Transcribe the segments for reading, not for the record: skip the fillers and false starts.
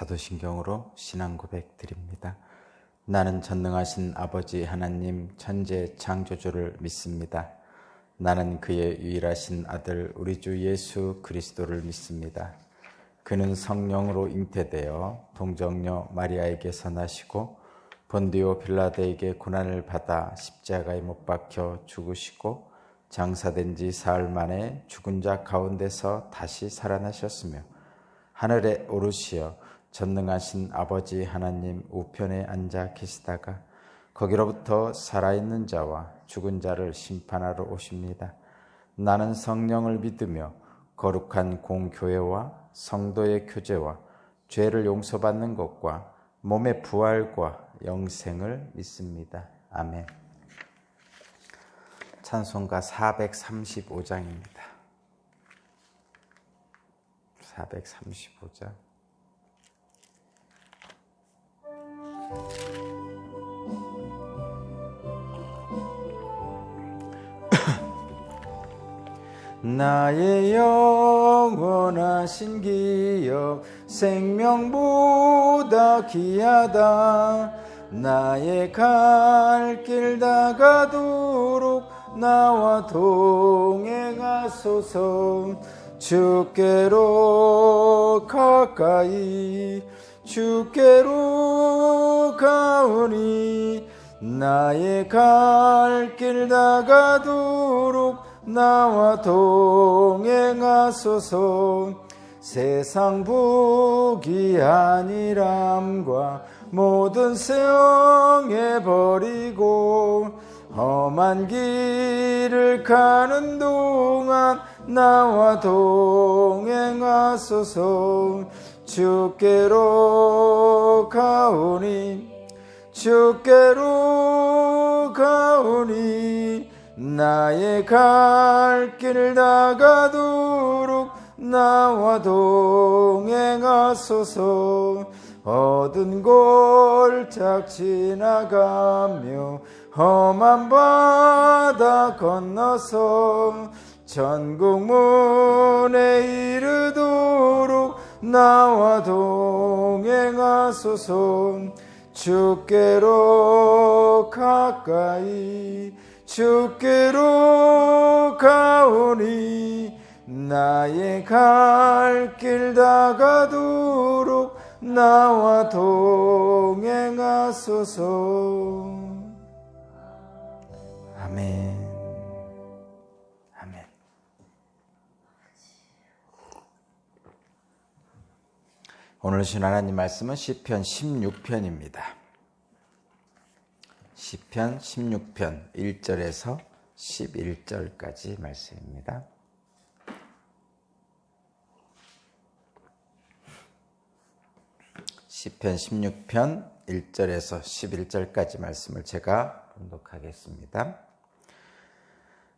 사도신경으로 신앙 고백 드립니다. 나는 전능하신 아버지 하나님 천재 창조주를 믿습니다. 나는 그의 유일하신 아들 우리 주 예수 그리스도를 믿습니다. 그는 성령으로 잉태되어 동정녀 마리아에게서 나시고 본디오 빌라도에게 고난을 받아 십자가에 못 박혀 죽으시고 장사된 지 사흘 만에 죽은 자 가운데서 다시 살아나셨으며 하늘에 오르시어 전능하신 아버지 하나님 우편에 앉아 계시다가 거기로부터 살아있는 자와 죽은 자를 심판하러 오십니다. 나는 성령을 믿으며 거룩한 공교회와 성도의 교제와 죄를 용서받는 것과 몸의 부활과 영생을 믿습니다. 아멘. 찬송가 435장입니다. 435장. 나의 영원하신 기억 생명보다 귀하다. 나의 갈 길 다가도록 나와 동행하소서. 주께로 가까이 주께로 가오니 나의 갈 길 다가도록 나와 동행하소서. 세상 복이 아니람과 모든 세영에 버리고 험한 길을 가는 동안 나와 동행하소서. 주께로 가오니 주께로 가오니 나의 갈 길 다가도록 나와 동행하소서. 어두운 골짝 지나가며 험한 바다 건너서 천국 문에 이르도록 나와 동행하소서. 주께로 가까이 주께로 가오니 나의 갈 길 다가도록 나와 동행하소서. 아멘. 아멘. 오늘 주신 하나님 말씀은 시편 16편입니다. 시편 16편 1절에서 11절까지 말씀입니다. 시편 16편 1절에서 11절까지 말씀을 제가 봉독하겠습니다.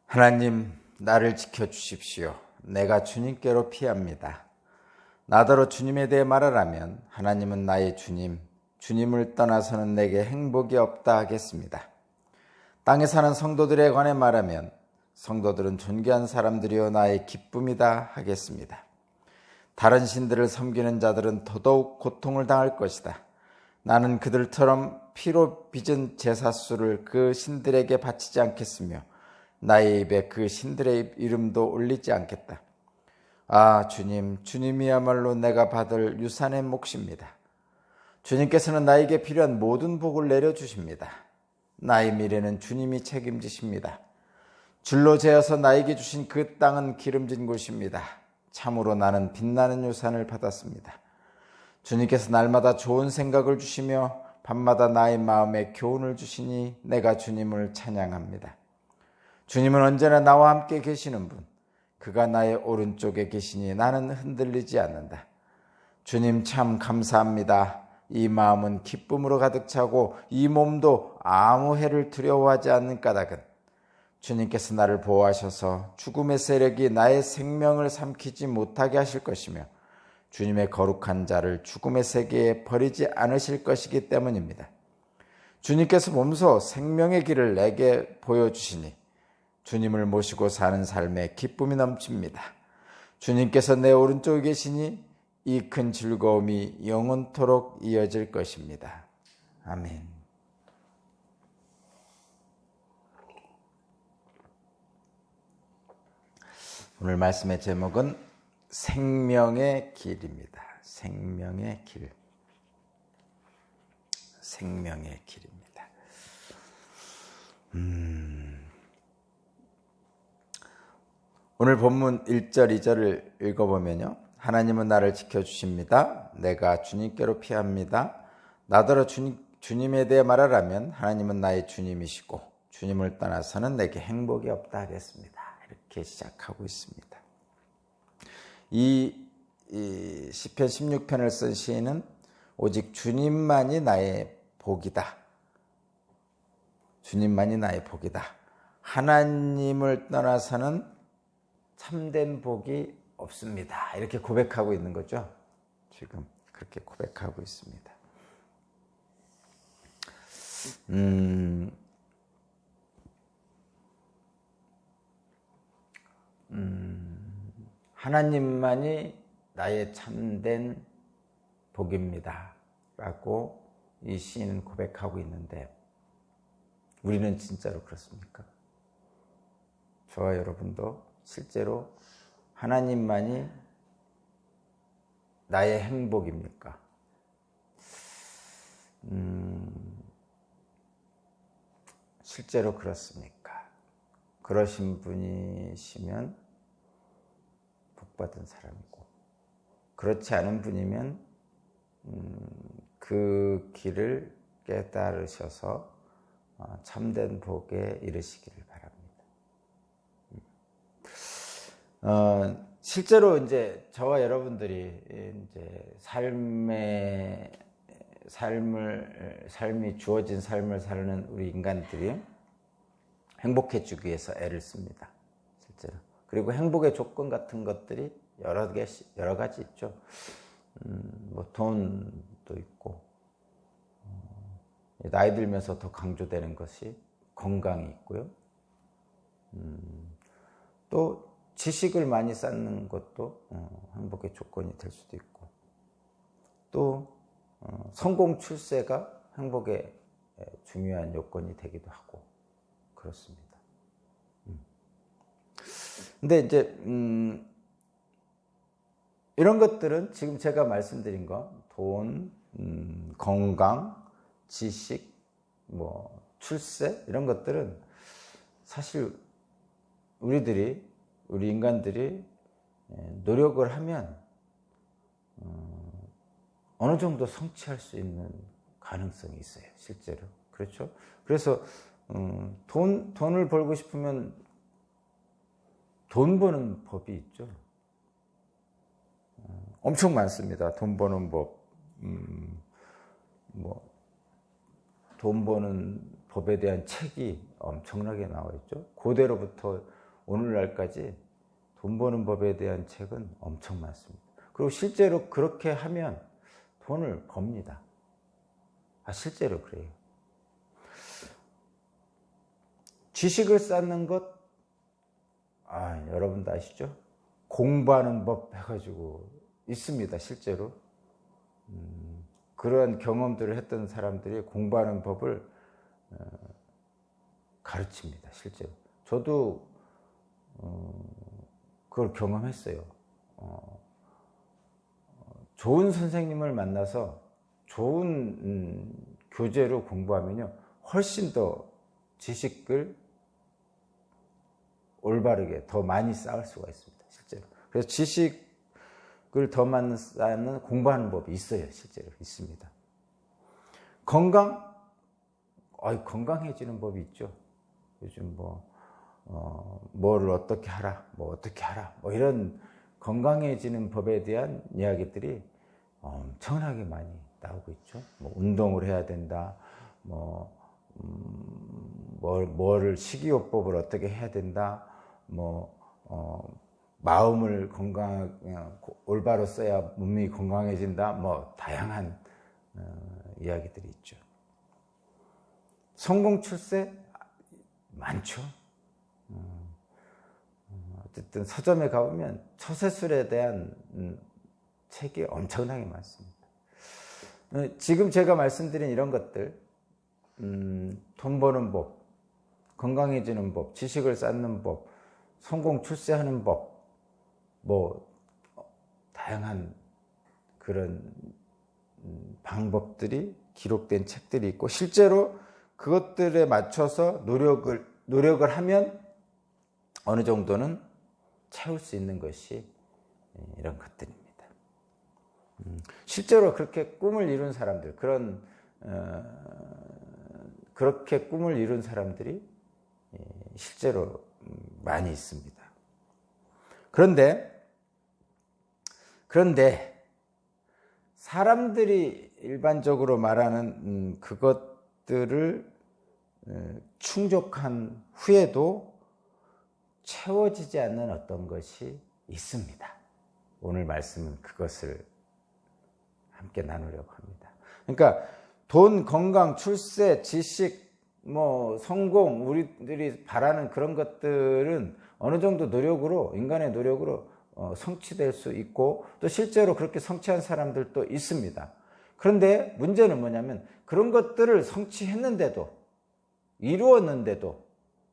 하나님, 나를 지켜주십시오. 내가 주님께로 피합니다. 나더러 주님에 대해 말하라면 하나님은 나의 주님, 주님을 떠나서는 내게 행복이 없다 하겠습니다. 땅에 사는 성도들에 관해 말하면 성도들은 존귀한 사람들이요 나의 기쁨이다 하겠습니다. 다른 신들을 섬기는 자들은 더더욱 고통을 당할 것이다. 나는 그들처럼 피로 빚은 제사수를 그 신들에게 바치지 않겠으며 나의 입에 그 신들의 이름도 올리지 않겠다. 아, 주님, 주님이야말로 내가 받을 유산의 몫입니다. 주님께서는 나에게 필요한 모든 복을 내려주십니다. 나의 미래는 주님이 책임지십니다. 줄로 재어서 나에게 주신 그 땅은 기름진 곳입니다. 참으로 나는 빛나는 유산을 받았습니다. 주님께서 날마다 좋은 생각을 주시며 밤마다 나의 마음에 교훈을 주시니 내가 주님을 찬양합니다. 주님은 언제나 나와 함께 계시는 분, 그가 나의 오른쪽에 계시니 나는 흔들리지 않는다. 주님 참 감사합니다. 이 마음은 기쁨으로 가득 차고 이 몸도 아무 해를 두려워하지 않는 까닭은 주님께서 나를 보호하셔서 죽음의 세력이 나의 생명을 삼키지 못하게 하실 것이며 주님의 거룩한 자를 죽음의 세계에 버리지 않으실 것이기 때문입니다. 주님께서 몸소 생명의 길을 내게 보여주시니 주님을 모시고 사는 삶에 기쁨이 넘칩니다. 주님께서 내 오른쪽에 계시니 이 큰 즐거움이 영원토록 이어질 것입니다. 아멘. 오늘 말씀의 제목은 생명의 길입니다. 생명의 길. 생명의 길입니다. 오늘 본문 1절, 2절을 읽어보면요. 하나님은 나를 지켜주십니다. 내가 주님께로 피합니다. 나더러 주님에 대해 말하라면 하나님은 나의 주님이시고 주님을 떠나서는 내게 행복이 없다 하겠습니다. 이렇게 시작하고 있습니다. 이 시편 16편을 쓴 시인은 오직 주님만이 나의 복이다. 주님만이 나의 복이다. 하나님을 떠나서는 참된 복이 없습니다. 이렇게 고백하고 있는 거죠. 지금 그렇게 고백하고 있습니다. 하나님만이 나의 참된 복입니다. 라고 이 시인은 고백하고 있는데 우리는 진짜로 그렇습니까? 저와 여러분도 실제로 하나님만이 나의 행복입니까? 실제로 그렇습니까? 그러신 분이시면 복받은 사람이고, 그렇지 않은 분이면 그 길을 깨달으셔서 참된 복에 이르시기를 바랍니다. 실제로 이제 저와 여러분들이 이제 삶이 주어진 삶을 사는 우리 인간들이 행복해지기 위해서 애를 씁니다. 실제로. 그리고 행복의 조건 같은 것들이 여러 가지 있죠. 뭐 돈도 있고, 나이 들면서 더 강조되는 것이 건강이 있고요. 또 지식을 많이 쌓는 것도 행복의 조건이 될 수도 있고, 또 성공 출세가 행복의 중요한 요건이 되기도 하고 그렇습니다. 근데 이제 이런 것들은 지금 제가 말씀드린 거, 돈, 건강, 지식, 뭐 출세 이런 것들은 사실 우리 인간들이 노력을 하면 어느 정도 성취할 수 있는 가능성이 있어요. 실제로. 그렇죠? 그래서 돈을 벌고 싶으면 돈 버는 법이 있죠. 엄청 많습니다. 돈 버는 법. 돈 버는 법에 대한 책이 엄청나게 나와 있죠. 고대로부터 오늘날까지 돈 버는 법에 대한 책은 엄청 많습니다. 그리고 실제로 그렇게 하면 돈을 법니다. 실제로 그래요. 지식을 쌓는 것, 여러분도 아시죠? 공부하는 법 해가지고 있습니다. 실제로. 그러한 경험들을 했던 사람들이 공부하는 법을 가르칩니다. 실제로. 저도 그걸 경험했어요. 좋은 선생님을 만나서 좋은 교재로 공부하면요, 훨씬 더 지식을 올바르게 더 많이 쌓을 수가 있습니다. 실제로. 그래서 지식을 더 많이 쌓는 공부하는 법이 있어요. 실제로 있습니다. 건강? 건강해지는 법이 있죠. 요즘 뭐를 어떻게 하라, 뭐 이런 건강해지는 법에 대한 이야기들이 엄청나게 많이 나오고 있죠. 뭐 운동을 해야 된다, 뭐를 식이요법을 어떻게 해야 된다, 마음을 올바로 써야 몸이 건강해진다, 다양한 이야기들이 있죠. 성공 출세 많죠. 어쨌든 서점에 가보면 처세술에 대한 책이 엄청나게 많습니다. 지금 제가 말씀드린 이런 것들, 돈 버는 법, 건강해지는 법, 지식을 쌓는 법, 성공 출세하는 법, 뭐 다양한 그런 방법들이 기록된 책들이 있고, 실제로 그것들에 맞춰서 노력을 하면 어느 정도는 채울 수 있는 것이 이런 것들입니다. 실제로 그렇게 꿈을 이룬 사람들, 그렇게 꿈을 이룬 사람들이 실제로 많이 있습니다. 그런데 사람들이 일반적으로 말하는 그것들을 충족한 후에도 채워지지 않는 어떤 것이 있습니다. 오늘 말씀은 그것을 함께 나누려고 합니다. 그러니까 돈, 건강, 출세, 지식, 성공, 우리들이 바라는 그런 것들은 어느 정도 인간의 노력으로 성취될 수 있고, 또 실제로 그렇게 성취한 사람들도 있습니다. 그런데 문제는 뭐냐면, 그런 것들을 성취했는데도, 이루었는데도,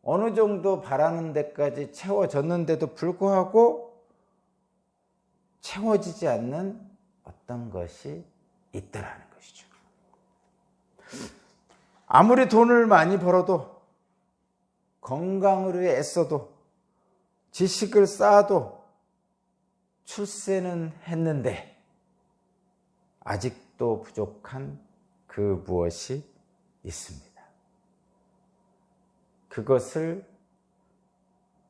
어느 정도 바라는 데까지 채워졌는데도 불구하고 채워지지 않는 어떤 것이 있더라는 것이죠. 아무리 돈을 많이 벌어도, 건강을 위해 애써도, 지식을 쌓아도, 출세는 했는데 아직도 부족한 그 무엇이 있습니다. 그것을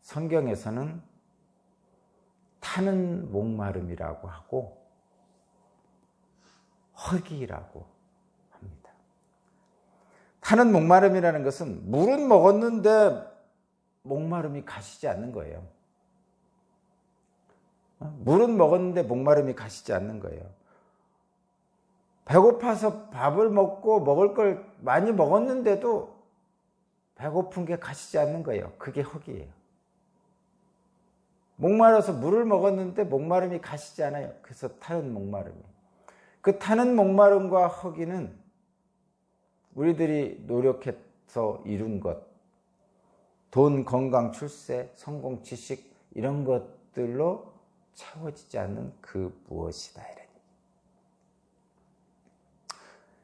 성경에서는 타는 목마름이라고 하고 허기라고 합니다. 타는 목마름이라는 것은 물은 먹었는데 목마름이 가시지 않는 거예요. 물은 먹었는데 목마름이 가시지 않는 거예요. 배고파서 밥을 먹고 먹을 걸 많이 먹었는데도 배고픈 게 가시지 않는 거예요. 그게 허기예요. 목마라서 물을 먹었는데 목마름이 가시지 않아요. 그래서 타는 목마름이. 그 타는 목마름과 허기는 우리들이 노력해서 이룬 것, 돈, 건강, 출세, 성공, 지식 이런 것들로 채워지지 않는 그 무엇이다. 이러니.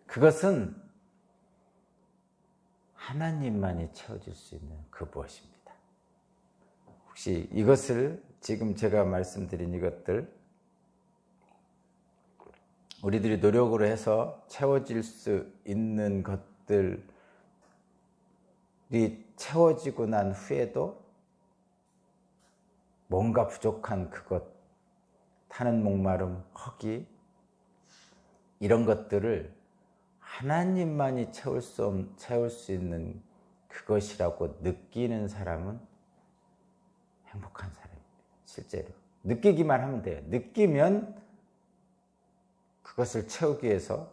그것은 하나님만이 채워줄 수 있는 그 무엇입니다. 혹시 이것을 지금 제가 말씀드린 이것들 우리들이 노력으로 해서 채워질 수 있는 것들이 채워지고 난 후에도 뭔가 부족한 그것, 타는 목마름, 허기 이런 것들을 하나님만이 채울 수 있는 그것이라고 느끼는 사람은 행복한 사람입니다. 실제로 느끼기만 하면 돼요. 느끼면 그것을 채우기 위해서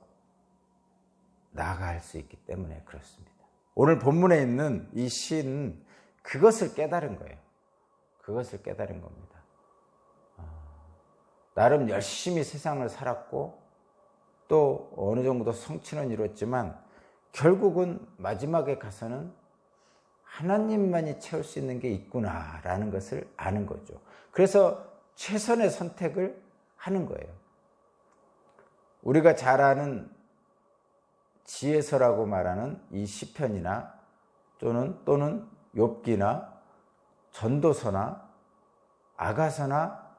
나아갈 수 있기 때문에 그렇습니다. 오늘 본문에 있는 이 시인은 그것을 깨달은 거예요. 그것을 깨달은 겁니다. 나름 열심히 세상을 살았고 또 어느 정도 성취는 이뤘지만 결국은 마지막에 가서는 하나님만이 채울 수 있는 게 있구나라는 것을 아는 거죠. 그래서 최선의 선택을 하는 거예요. 우리가 잘 아는 지혜서라고 말하는 이 시편이나 또는 욥기나 전도서나 아가서나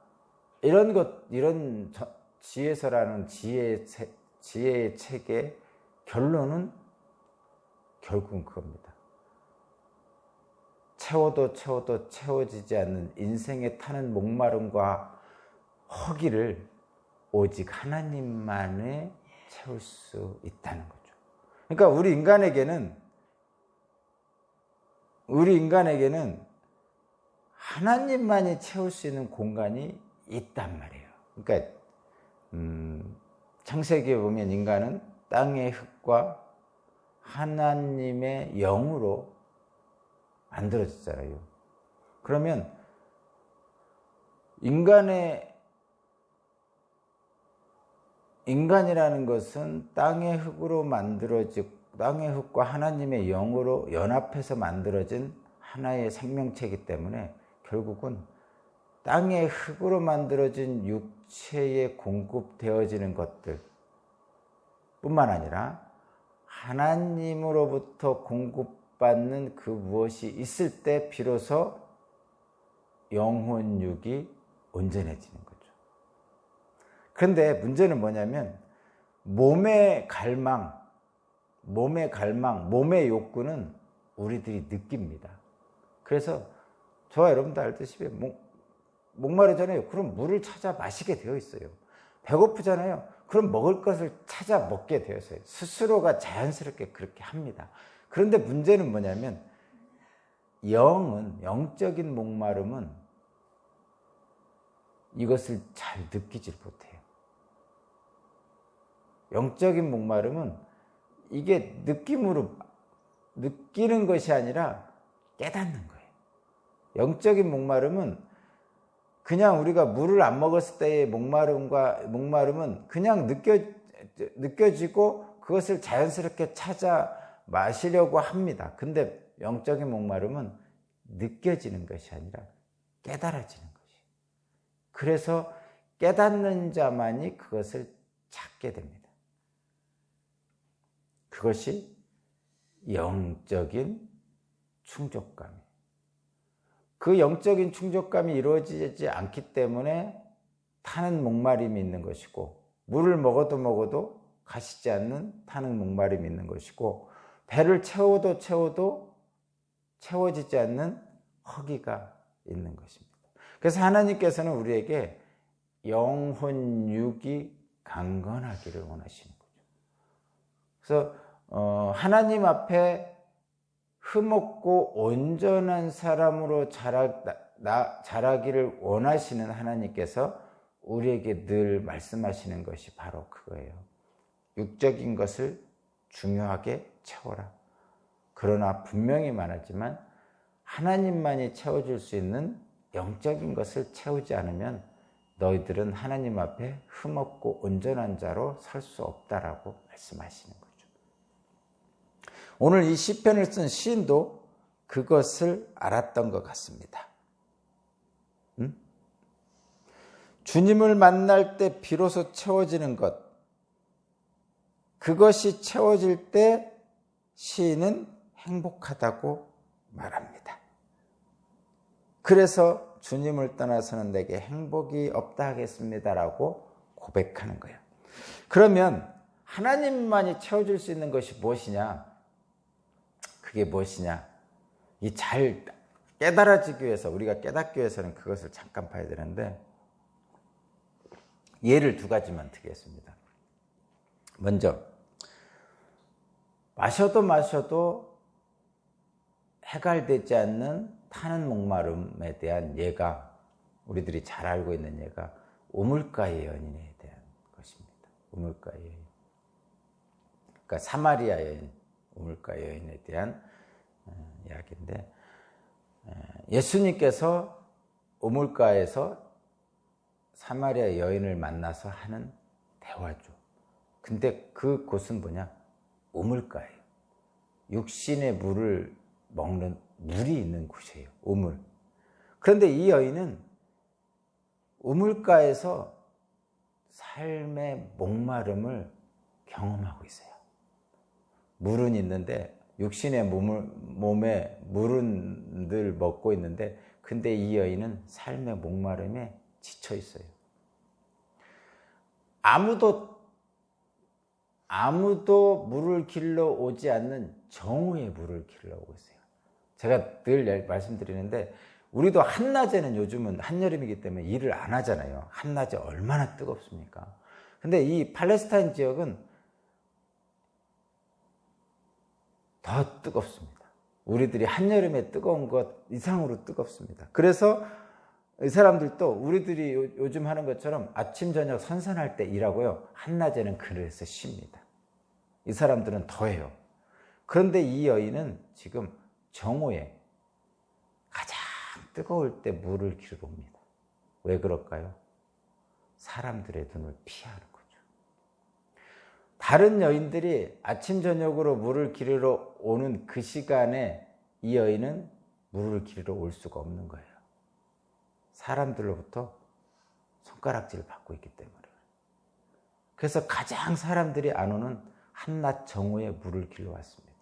이런 지혜서라는 지혜의 책의 결론은 결국은 그겁니다. 채워도 채워지지 않는 인생에 타는 목마름과 허기를 오직 하나님만이 채울 수 있다는 거죠. 그러니까 우리 인간에게는 하나님만이 채울 수 있는 공간이 있단 말이에요. 그러니까 창세기에 보면 인간은 땅의 흙과 하나님의 영으로 만들어졌잖아요. 그러면 인간의 인간이라는 것은 땅의 흙으로 만들어지고 땅의 흙과 하나님의 영으로 연합해서 만들어진 하나의 생명체이기 때문에 결국은 땅의 흙으로 만들어진 육체에 공급되어지는 것들 뿐만 아니라 하나님으로부터 공급받는 그 무엇이 있을 때 비로소 영혼육이 온전해지는 거죠. 그런데 문제는 뭐냐면 몸의 갈망, 몸의 욕구는 우리들이 느낍니다. 그래서 저와 여러분도 알다시피 목마르잖아요. 그럼 물을 찾아 마시게 되어 있어요. 배고프잖아요. 그럼 먹을 것을 찾아 먹게 되어 있어요. 스스로가 자연스럽게 그렇게 합니다. 그런데 문제는 뭐냐면 영적인 목마름은 이것을 잘 느끼질 못해요. 영적인 목마름은 이게 느낌으로 느끼는 것이 아니라 깨닫는 거예요. 영적인 목마름은 그냥 우리가 물을 안 먹었을 때의 목마름은 그냥 느껴지고 그것을 자연스럽게 찾아 마시려고 합니다. 근데 영적인 목마름은 느껴지는 것이 아니라 깨달아지는 것이에요. 그래서 깨닫는 자만이 그것을 찾게 됩니다. 그것이 영적인 충족감이에요. 그 영적인 충족감이 이루어지지 않기 때문에 타는 목마름이 있는 것이고, 물을 먹어도 가시지 않는 타는 목마름이 있는 것이고, 배를 채워도 채워지지 않는 허기가 있는 것입니다. 그래서 하나님께서는 우리에게 영혼육이 강건하기를 원하시는 거죠. 그래서 하나님 앞에 흠없고 온전한 사람으로 자라기를 원하시는 하나님께서 우리에게 늘 말씀하시는 것이 바로 그거예요. 육적인 것을 중요하게 채워라. 그러나 분명히 말하지만 하나님만이 채워줄 수 있는 영적인 것을 채우지 않으면 너희들은 하나님 앞에 흠없고 온전한 자로 설 수 없다라고 말씀하시는 거예요. 오늘 이 시편을 쓴 시인도 그것을 알았던 것 같습니다. 주님을 만날 때 비로소 채워지는 것, 그것이 채워질 때 시인은 행복하다고 말합니다. 그래서 주님을 떠나서는 내게 행복이 없다 하겠습니다라고 고백하는 거예요. 그러면 하나님만이 채워줄 수 있는 것이 무엇이냐? 그게 무엇이냐? 이 잘 깨달아지기 위해서, 우리가 깨닫기 위해서는 그것을 잠깐 봐야 되는데, 예를 두 가지만 드리겠습니다. 먼저, 마셔도 해갈되지 않는 타는 목마름에 대한 예가, 우리들이 잘 알고 있는 예가 우물가의 여인에 대한 것입니다. 우물가의 여인. 그러니까 사마리아 여인, 우물가 여인에 대한 이야기인데, 예수님께서 우물가에서 사마리아 여인을 만나서 하는 대화죠. 근데 그 곳은 뭐냐? 우물가예요. 육신의 물을 먹는 물이 있는 곳이에요. 우물. 그런데 이 여인은 우물가에서 삶의 목마름을 경험하고 있어요. 물은 있는데, 육신의 몸에 물은 늘 먹고 있는데, 근데 이 여인은 삶의 목마름에 지쳐 있어요. 아무도 물을 길러 오지 않는 정오의 물을 길러 오고 있어요. 제가 늘 말씀드리는데, 우리도 한낮에는, 요즘은 한여름이기 때문에 일을 안 하잖아요. 한낮에 얼마나 뜨겁습니까? 근데 이 팔레스타인 지역은 더 뜨겁습니다. 우리들이 한여름에 뜨거운 것 이상으로 뜨겁습니다. 그래서 이 사람들도 우리들이 요즘 하는 것처럼 아침 저녁 선선할 때 일하고요, 한낮에는 그래서 쉽니다. 이 사람들은 더해요. 그런데 이 여인은 지금 정오에 가장 뜨거울 때 물을 길어 옵니다. 왜 그럴까요? 사람들의 눈을 피하는 거죠. 다른 여인들이 아침 저녁으로 물을 기르러 오는 그 시간에 이 여인은 물을 기르러 올 수가 없는 거예요. 사람들로부터 손가락질을 받고 있기 때문에. 그래서 가장 사람들이 안 오는 한낮 정오에 물을 길러 왔습니다.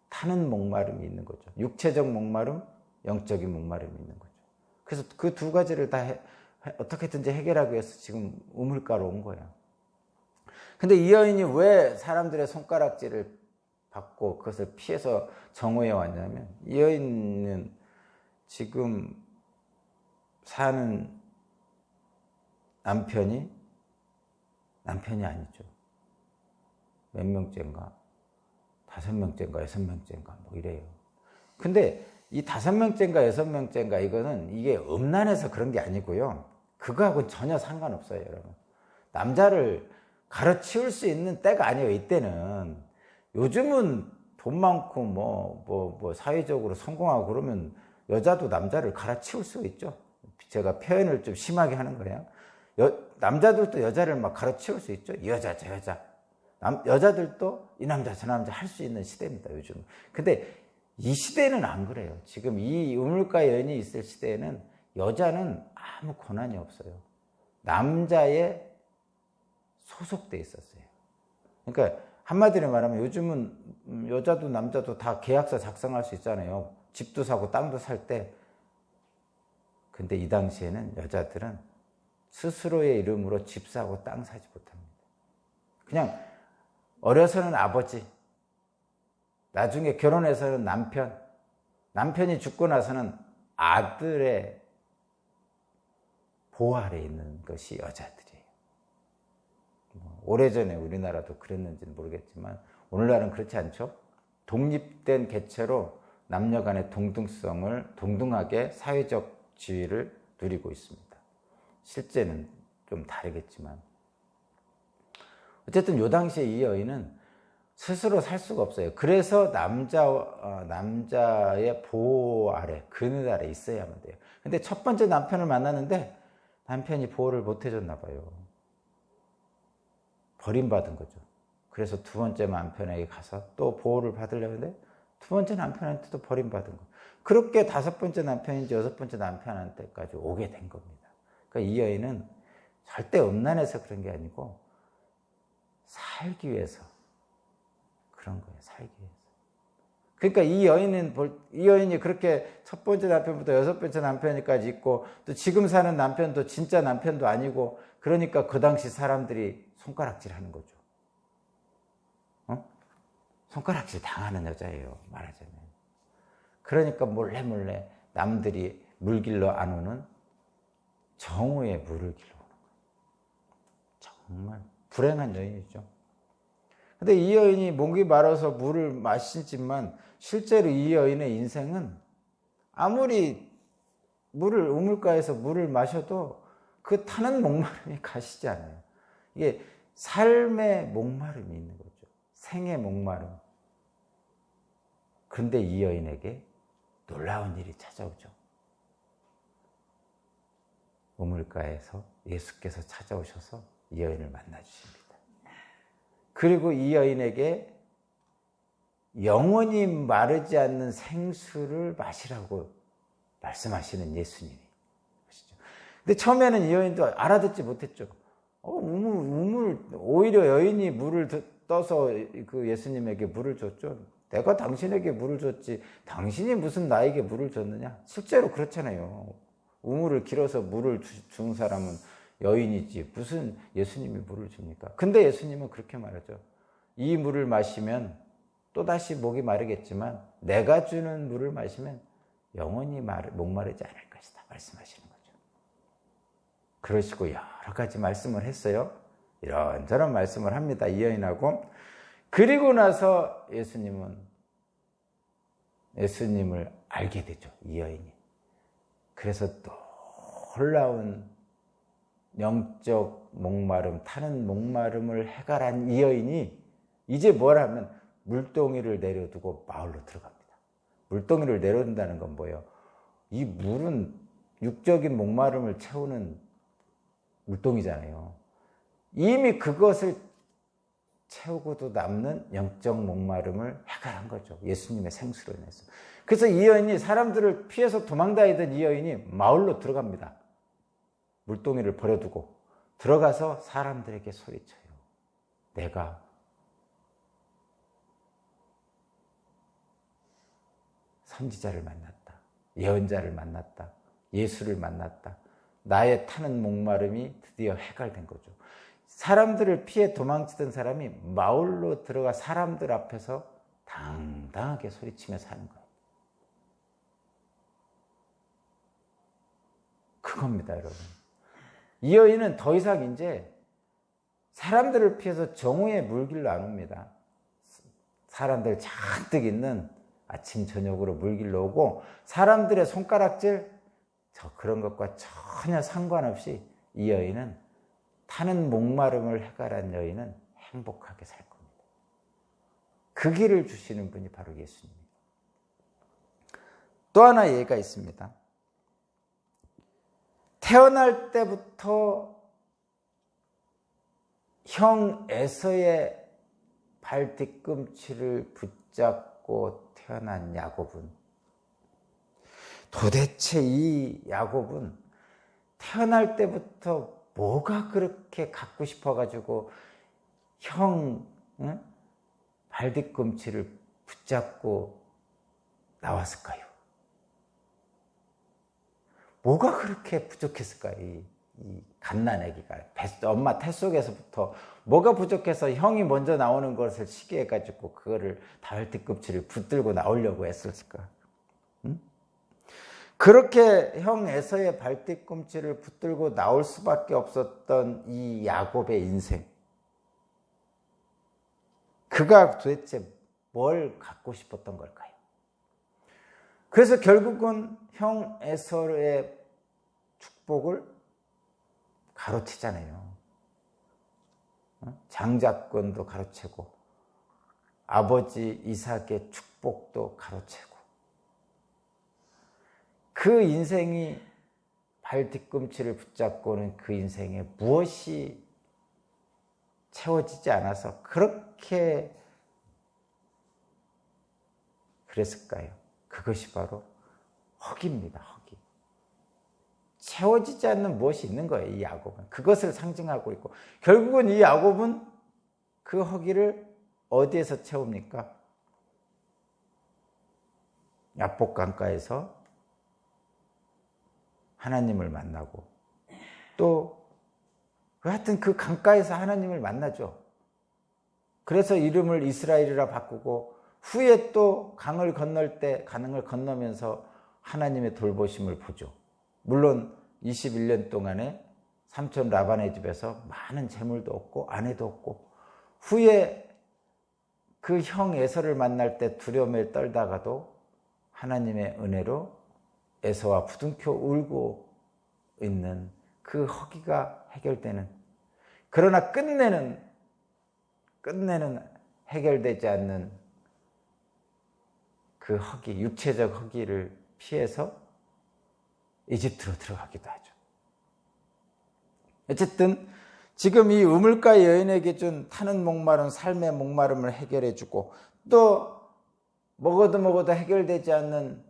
타는 목마름이 있는 거죠. 육체적 목마름, 영적인 목마름이 있는 거죠. 그래서 그 두 가지를 다 어떻게든지 해결하기 위해서 지금 우물가로 온 거예요. 근데 이 여인이 왜 사람들의 손가락질을 받고 그것을 피해서 정오에 왔냐면, 이 여인은 지금 사는 남편이 아니죠. 몇 명째인가? 5명째인가 6명째인가 뭐 이래요. 근데 이 5명째인가 6명째인가 이게 음란해서 그런 게 아니고요. 그거하고는 전혀 상관없어요, 여러분. 남자를 가르치울 수 있는 때가 아니에요, 이때는. 요즘은 돈 많고 뭐 사회적으로 성공하고 그러면 여자도 남자를 갈아치울 수 있죠. 제가 표현을 좀 심하게 하는 거예요. 남자들도 여자를 막 갈아치울 수 있죠. 이 여자 저 여자. 여자들도 이 남자 저 남자 할 수 있는 시대입니다, 요즘. 근데 이 시대는 안 그래요. 지금 이 우물가 여인이 있을 시대에는 여자는 아무 권한이 없어요. 남자에 소속돼 있었어요. 그러니까 한마디로 말하면 요즘은 여자도 남자도 다 계약서 작성할 수 있잖아요. 집도 사고 땅도 살 때. 근데 이 당시에는 여자들은 스스로의 이름으로 집 사고 땅 사지 못합니다. 그냥 어려서는 아버지, 나중에 결혼해서는 남편이 죽고 나서는 아들의 보호 아래 있는 것이 여자들이에요. 오래전에 우리나라도 그랬는지는 모르겠지만 오늘날은 그렇지 않죠. 독립된 개체로 남녀 간의 동등하게 사회적 지위를 누리고 있습니다. 실제는 좀 다르겠지만 어쨌든 이 당시에 이 여인은 스스로 살 수가 없어요. 그래서 남자의 보호 아래, 그늘 아래 있어야만 돼요. 근데 첫 번째 남편을 만났는데 남편이 보호를 못 해줬나 봐요. 버림받은 거죠. 그래서 두 번째 남편에게 가서 또 보호를 받으려고 했는데 두 번째 남편한테도 버림받은 거예요. 그렇게 다섯 번째 남편인지 여섯 번째 남편한테까지 오게 된 겁니다. 그러니까 이 여인은 절대 음란해서 그런 게 아니고 살기 위해서 그런 거예요. 살기 위해서. 그러니까 이 여인이 그렇게 첫 번째 남편부터 여섯 번째 남편까지 있고 또 지금 사는 남편도 진짜 남편도 아니고, 그러니까 그 당시 사람들이 손가락질 하는 거죠. 손가락질 당하는 여자예요, 말하자면. 그러니까 몰래 남들이 물 길러 안 오는 정오에 물을 길러 오는 거예요. 정말 불행한 여인이죠. 근데 이 여인이 목이 마르서 물을 마시지만 실제로 이 여인의 인생은 아무리 우물가에서 물을 마셔도 그 타는 목마름이 가시지 않아요. 이게 삶의 목마름이 있는 거죠. 생의 목마름. 그런데 이 여인에게 놀라운 일이 찾아오죠. 우물가에서 예수께서 찾아오셔서 이 여인을 만나주십니다. 그리고 이 여인에게 영원히 마르지 않는 생수를 마시라고 말씀하시는 예수님이 보시죠. 근데 처음에는 이 여인도 알아듣지 못했죠. 오히려 여인이 물을 떠서 그 예수님에게 물을 줬죠. 내가 당신에게 물을 줬지 당신이 무슨 나에게 물을 줬느냐. 실제로 그렇잖아요. 우물을 길어서 물을 준 사람은 여인이지 무슨 예수님이 물을 줍니까? 근데 예수님은 그렇게 말하죠. 이 물을 마시면 또다시 목이 마르겠지만 내가 주는 물을 마시면 영원히 목마르지 않을 것이다 말씀하시는 거죠. 그러시고 여러 가지 말씀을 했어요. 이런저런 말씀을 합니다, 이 여인하고. 그리고 나서 예수님을 알게 되죠, 이 여인이. 그래서 놀라운 영적 목마름, 타는 목마름을 해결한 이 여인이 이제 뭘 하면 물동이를 내려두고 마을로 들어갑니다. 물동이를 내려둔다는 건 뭐예요? 이 물은 육적인 목마름을 채우는 물동이잖아요. 이미 그것을 채우고도 남는 영적 목마름을 해결한 거죠. 예수님의 생수로 인해서. 그래서 이 여인이 사람들을 피해서 도망다니던 이 여인이 마을로 들어갑니다. 물동이를 버려두고 들어가서 사람들에게 소리쳐요. 내가 선지자를 만났다. 예언자를 만났다. 예수를 만났다. 나의 타는 목마름이 드디어 해결된 거죠. 사람들을 피해 도망치던 사람이 마을로 들어가 사람들 앞에서 당당하게 소리치며 사는 거예요. 그겁니다, 여러분. 이 여인은 더 이상 이제 사람들을 피해서 정오의 물길로 안 옵니다. 사람들 잔뜩 있는 아침 저녁으로 물길로 오고 사람들의 손가락질 그런 것과 전혀 상관없이 이 여인은 타는 목마름을 해결한 여인은 행복하게 살 겁니다. 그 길을 주시는 분이 바로 예수님입니다. 또 하나 예가 있습니다. 태어날 때부터 형 에서의 발 뒤꿈치를 붙잡고 태어난 야곱은, 도대체 이 야곱은 태어날 때부터 뭐가 그렇게 갖고 싶어가지고 형 발 뒤꿈치를 붙잡고 나왔을까요? 뭐가 그렇게 부족했을까요? 이 갓난아기가 엄마 태 속에서부터 뭐가 부족해서 형이 먼저 나오는 것을 시기해가지고 그거를 발 뒤꿈치를 붙들고 나오려고 했을까? 그렇게 형 에서의 발 뒤꿈치를 붙들고 나올 수밖에 없었던 이 야곱의 인생, 그가 도대체 뭘 갖고 싶었던 걸까요? 그래서 결국은 형 에서의 축복을 가로치잖아요. 장자권도 가로채고 아버지 이삭의 축복도 가로채고, 그 인생이 발 뒤꿈치를 붙잡고는 그 인생에 무엇이 채워지지 않아서 그렇게 그랬을까요? 그것이 바로 허기입니다. 허기. 채워지지 않는 무엇이 있는 거예요. 이 야곱은 그것을 상징하고 있고, 결국은 이 야곱은 그 허기를 어디에서 채웁니까? 야복 강가에서 하나님을 만나고, 또 하여튼 그 강가에서 하나님을 만나죠. 그래서 이름을 이스라엘이라 바꾸고, 후에 또 강을 건널 때 강을 건너면서 하나님의 돌보심을 보죠. 물론 21년 동안에 삼촌 라반의 집에서 많은 재물도 얻고 아내도 얻고, 후에 그 형 에서를 만날 때 두려움에 떨다가도 하나님의 은혜로 에서와 부둥켜 울고 있는 그 허기가 해결되는, 그러나 끝내는 해결되지 않는 그 허기, 육체적 허기를 피해서 이집트로 들어가기도 하죠. 어쨌든 지금 이 우물가의 여인에게 준 타는 목마름, 삶의 목마름을 해결해주고, 또 먹어도 해결되지 않는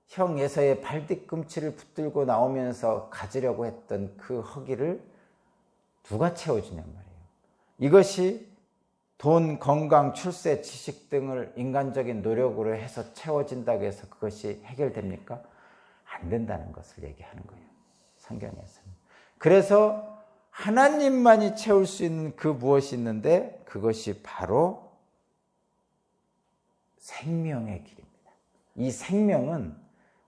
형 에서의 발 뒤꿈치를 붙들고 나오면서 가지려고 했던 그 허기를 누가 채워주냔 말이에요. 이것이 돈, 건강, 출세, 지식 등을 인간적인 노력으로 해서 채워진다고 해서 그것이 해결됩니까? 안 된다는 것을 얘기하는 거예요, 성경에서는. 그래서 하나님만이 채울 수 있는 그 무엇이 있는데, 그것이 바로 생명의 길입니다. 이 생명은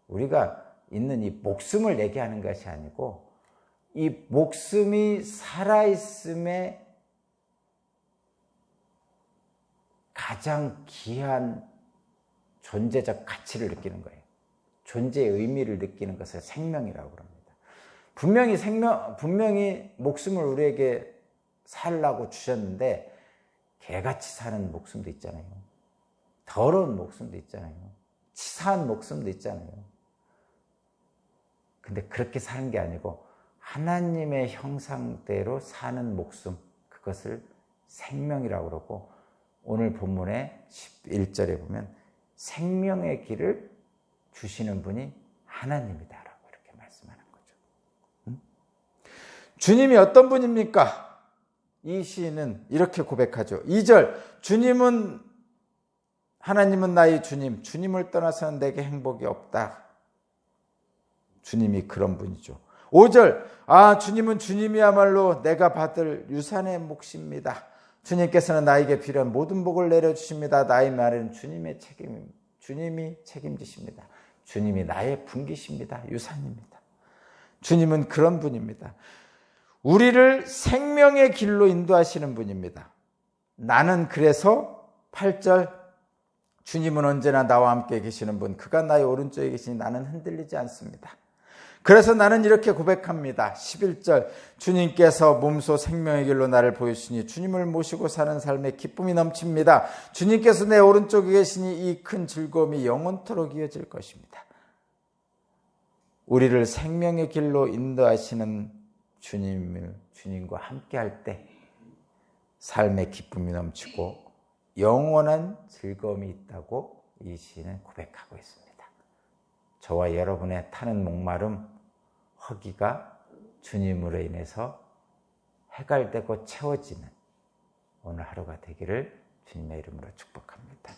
우리가 있는 이 목숨을 얘기하는 것이 아니고, 이 목숨이 살아있음의 가장 귀한 존재적 가치를 느끼는 거예요. 존재의 의미를 느끼는 것을 생명이라고 합니다. 분명히 목숨을 우리에게 살라고 주셨는데, 개같이 사는 목숨도 있잖아요. 더러운 목숨도 있잖아요. 치사한 목숨도 있잖아요. 근데 그렇게 사는 게 아니고 하나님의 형상대로 사는 목숨, 그것을 생명이라고 그러고, 오늘 본문의 11절에 보면 생명의 길을 주시는 분이 하나님이다라고 이렇게 말씀하는 거죠. 주님이 어떤 분입니까? 이 시인은 이렇게 고백하죠. 2절, 하나님은 나의 주님, 주님을 떠나서는 내게 행복이 없다. 주님이 그런 분이죠. 5절, 주님은 주님이야말로 내가 받을 유산의 몫입니다. 주님께서는 나에게 필요한 모든 복을 내려주십니다. 나의 말은 주님이 책임지십니다. 주님이 나의 분기십니다. 유산입니다. 주님은 그런 분입니다. 우리를 생명의 길로 인도하시는 분입니다. 나는 그래서 8절, 주님은 언제나 나와 함께 계시는 분, 그가 나의 오른쪽에 계시니 나는 흔들리지 않습니다. 그래서 나는 이렇게 고백합니다. 11절, 주님께서 몸소 생명의 길로 나를 보여주시니 주님을 모시고 사는 삶에 기쁨이 넘칩니다. 주님께서 내 오른쪽에 계시니 이 큰 즐거움이 영원토록 이어질 것입니다. 우리를 생명의 길로 인도하시는 주님과 함께 할 때 삶의 기쁨이 넘치고 영원한 즐거움이 있다고 이 시인은 고백하고 있습니다. 저와 여러분의 타는 목마름, 허기가 주님으로 인해서 해갈되고 채워지는 오늘 하루가 되기를 주님의 이름으로 축복합니다.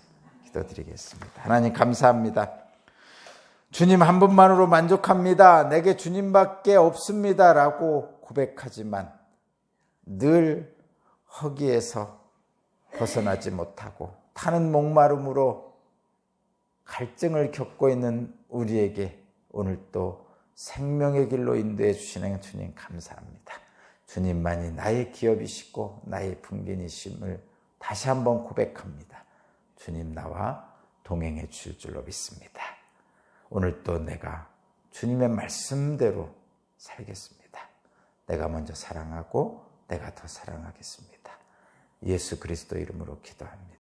기도드리겠습니다. 하나님 감사합니다. 주님 한 분만으로 만족합니다. 내게 주님밖에 없습니다 라고 고백하지만 늘 허기에서 벗어나지 못하고 타는 목마름으로 갈증을 겪고 있는 우리에게 오늘 또 생명의 길로 인도해 주시는 주님 감사합니다. 주님만이 나의 기업이시고 나의 분기이심을 다시 한번 고백합니다. 주님 나와 동행해 주실 줄로 믿습니다. 오늘 또 내가 주님의 말씀대로 살겠습니다. 내가 먼저 사랑하고 내가 더 사랑하겠습니다. 예수 그리스도 이름으로 기도합니다.